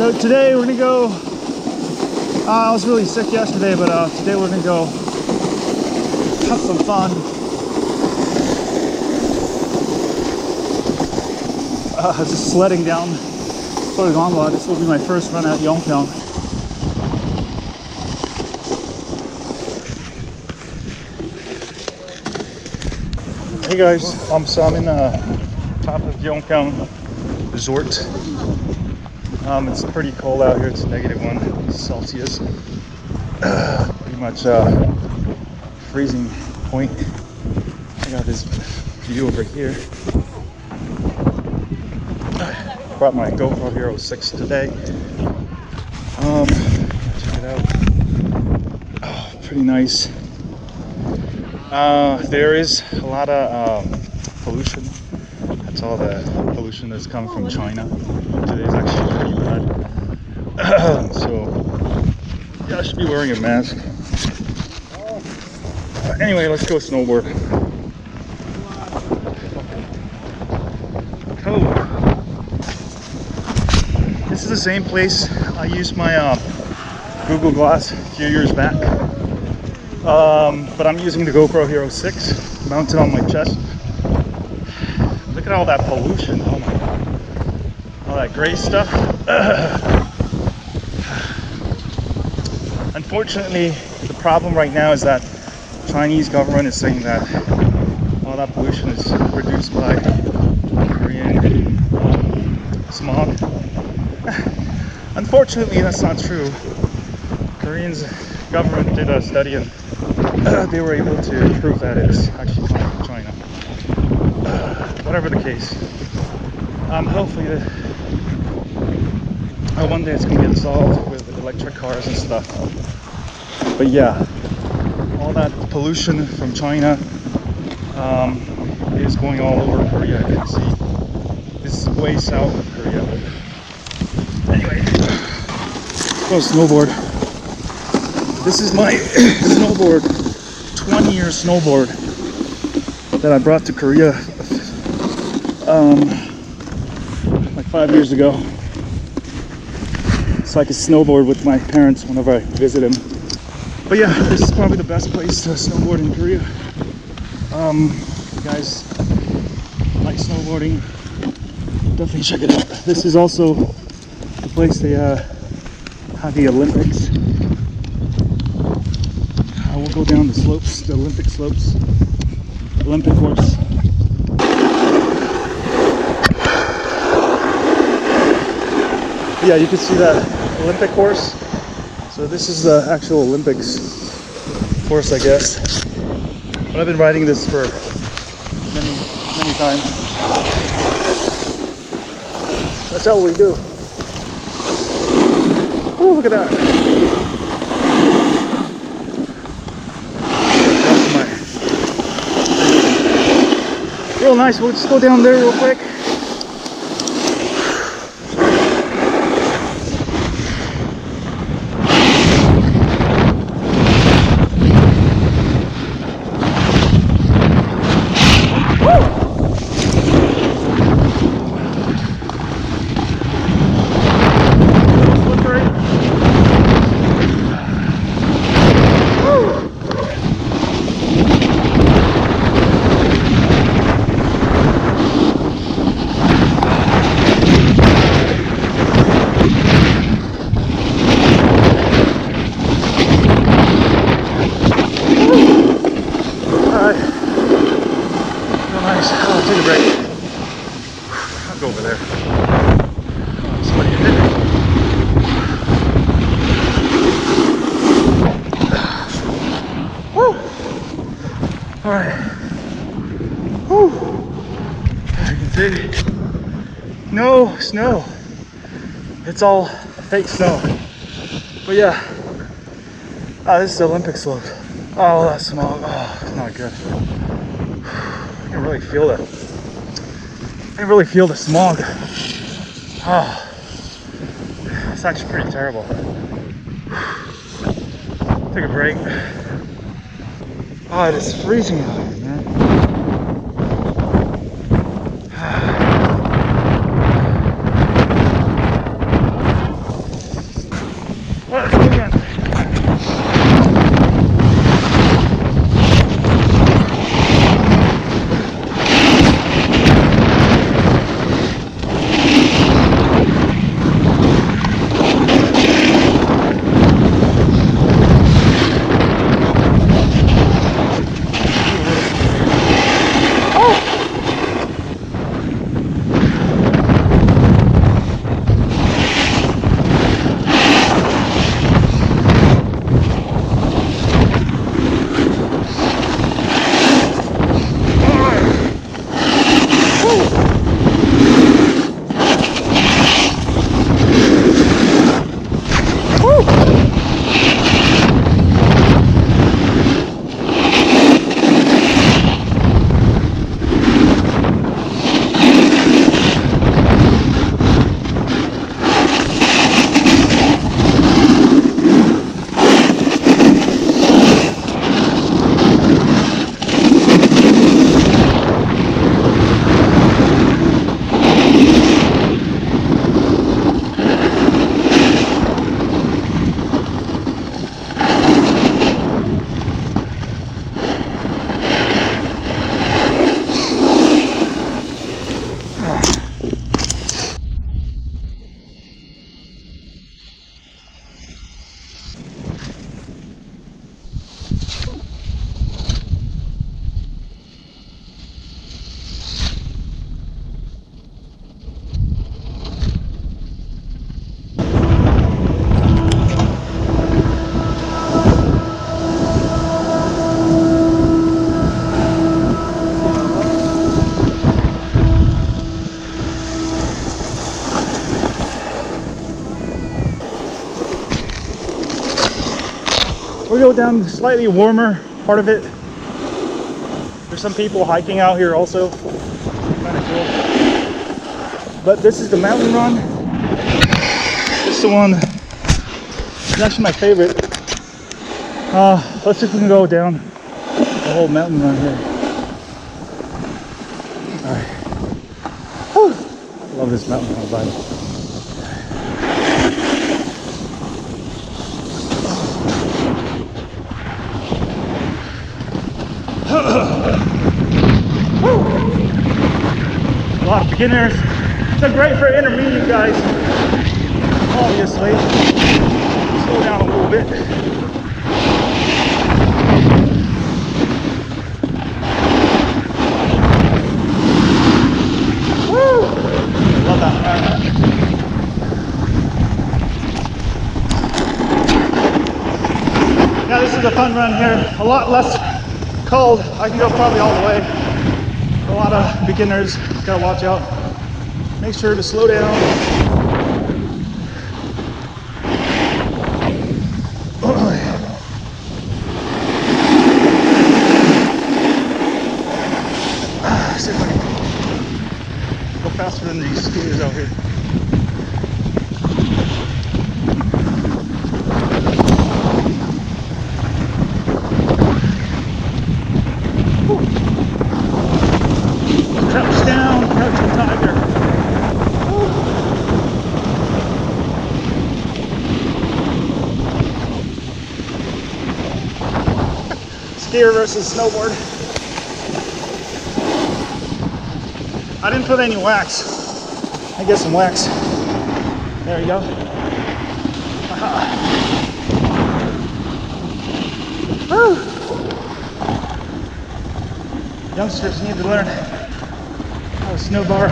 So today we're gonna go, I was really sick yesterday, but today we're gonna go have some fun. Just sledding down Gongwa. This will be my first run at YongPyong. Hey guys, so I'm in top of YongPyong Resort. It's pretty cold out here. It's -1 Celsius. Pretty much freezing point. I got this view over here. Brought my GoPro Hero6 today. Check it out. Oh, pretty nice. There is a lot of pollution. That's all the pollution that's coming from China. Today is actually pretty bad. So yeah, I should be wearing a mask. Anyway, let's go snowboard. Oh, this is the same place I used my Google Glass a few years back. But I'm using the GoPro Hero6 mounted on my chest. Look at all that pollution. Oh my god. All that gray stuff. Unfortunately, the problem right now is that the Chinese government is saying that all that pollution is produced by Korean smog. Unfortunately, that's not true. Korean's government did a study and they were able to prove that it's actually coming from China. Whatever the case, hopefully one day it's going to get solved with electric cars and stuff. But yeah, all that pollution from China is going all over Korea. You can see this is way south of Korea. Anyway, go snowboard. This is my snowboard, 20-year snowboard that I brought to Korea like 5 years ago. So I could snowboard with my parents whenever I visit them. But yeah, this is probably the best place to snowboard in Korea. If you guys like snowboarding, definitely check it out. This is also the place they have the Olympics. We'll go down the slopes, the Olympic slopes, Olympic course. Yeah, you can see that Olympic course. So this is the actual Olympics course, I guess. But I've been riding this for many times. That's how we do. Oh, look at that. Real nice. We'll just go down there real quick. Over there. Oh, somebody hit it. Woo! All right. Woo! As you can see, no snow. It's all fake snow. But yeah, this is the Olympic slope. Oh, that smog. Oh, it's not good. I can really feel that. I really feel the smog. Oh, it's actually pretty terrible. Take a break. Oh, it is freezing out here, man. We'll go down the slightly warmer part of it. There's some people hiking out here also. Kind of cool. But this is the mountain run. This is the one. It's actually my favorite. Let's see if we can go down the whole mountain run here. Alright. Love this mountain run, by the way. A lot of beginners. It's great for intermediate guys, obviously. Slow down a little bit. Woo! Love that. Yeah, this is a fun run here. A lot less cold. I can go probably all the way. A lot of beginners, gotta watch out. Make sure to slow down. See if I can go faster than these skiers out here. Crouch down, crouching tiger. Skier versus snowboard. I didn't put any wax. I get some wax. There you go. Woo. Youngsters need to learn how to snowboard.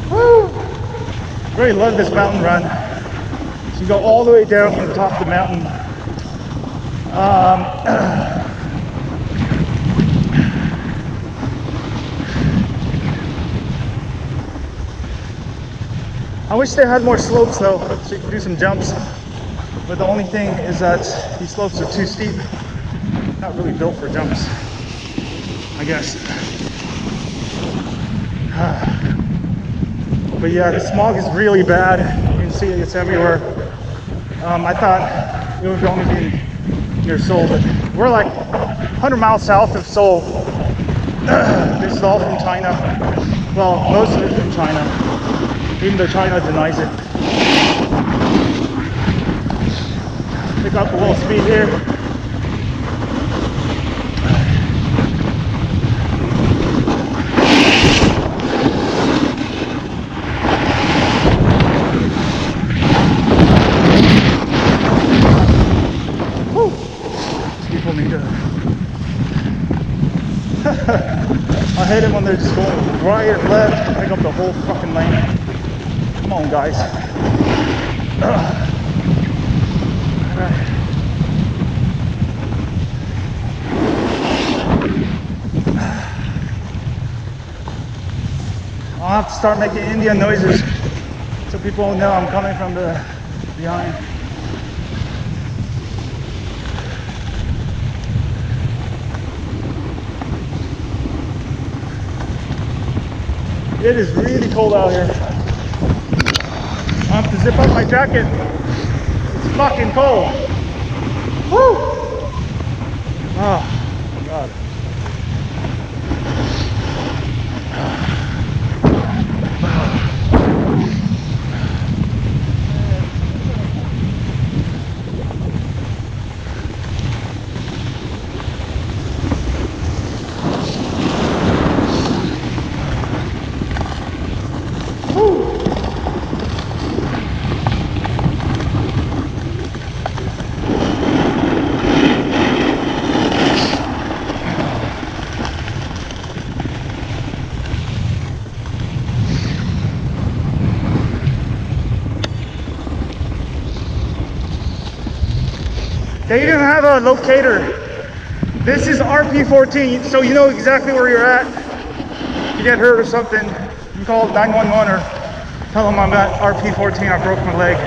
Woo! Really love this mountain run. So you go all the way down from the top of the mountain. I wish they had more slopes though, so you could do some jumps. But the only thing is that these slopes are too steep. Not really built for jumps, I guess. But yeah, the smog is really bad. You can see it's everywhere. I thought it would only be near Seoul, but we're like 100 miles south of Seoul. This is all from China. Well, most of it from China, even though China denies it. Pick up a little speed here. I hate it when they're just going right and left, pick up the whole fucking lane. Come on, guys. Alright. I'll have to start making Indian noises so people know I'm coming from the behind. It is really cold out here. I have to zip up my jacket. It's fucking cold. Woo! Oh, God. They even have a locator. This is RP14, so you know exactly where you're at. You get hurt or something, you can call 911 or tell them I'm at RP14, I broke my leg.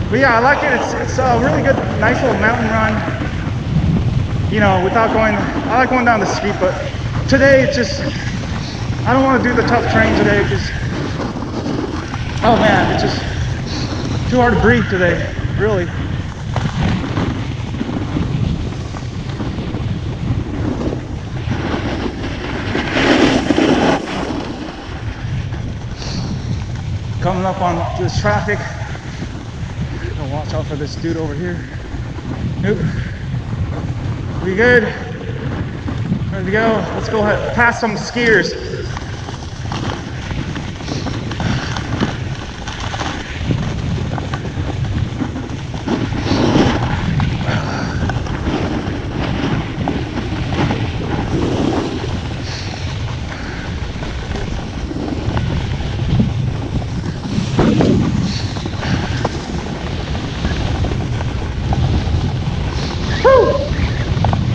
But yeah, I like it. It's a really good, nice little mountain run. You know, without going, I like going down the steep, but today it's just, I don't want to do the tough terrain today because, oh man, it's just too hard to breathe today, really. Coming up on this traffic. Gotta watch out for this dude over here. Nope. We good? Ready to go? Let's go ahead. Past some skiers.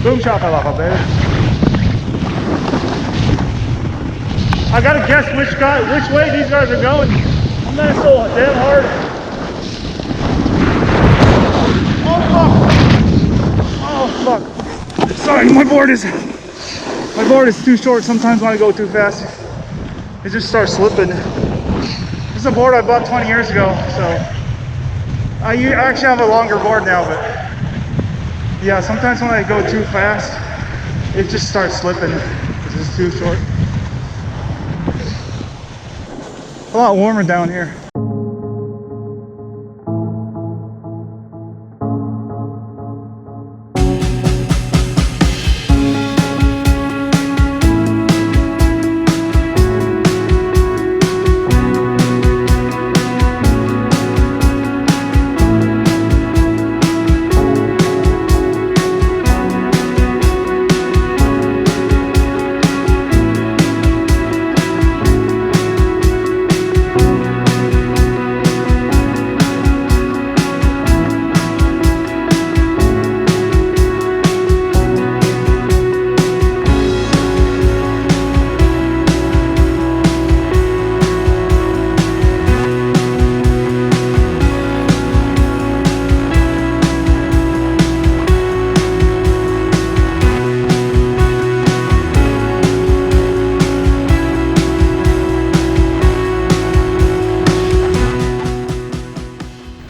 Boom shakalaka, baby. I gotta guess which way these guys are going. I'm not so damn hard. Oh fuck. Oh fuck. Sorry, my board is too short. Sometimes when I go too fast, it just starts slipping. This is a board I bought 20 years ago, so I actually have a longer board now, but yeah, sometimes when I go too fast, it just starts slipping. It's just too short. A lot warmer down here.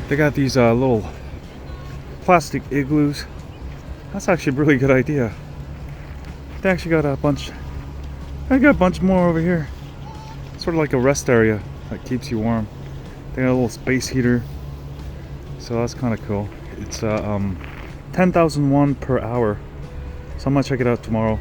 They got these little plastic igloos. That's actually a really good idea. They actually got a bunch. I got a bunch more over here. Sort of like a rest area that keeps you warm. They got a little space heater, so that's kind of cool. It's 10,000 won per hour. So I'm gonna check it out tomorrow.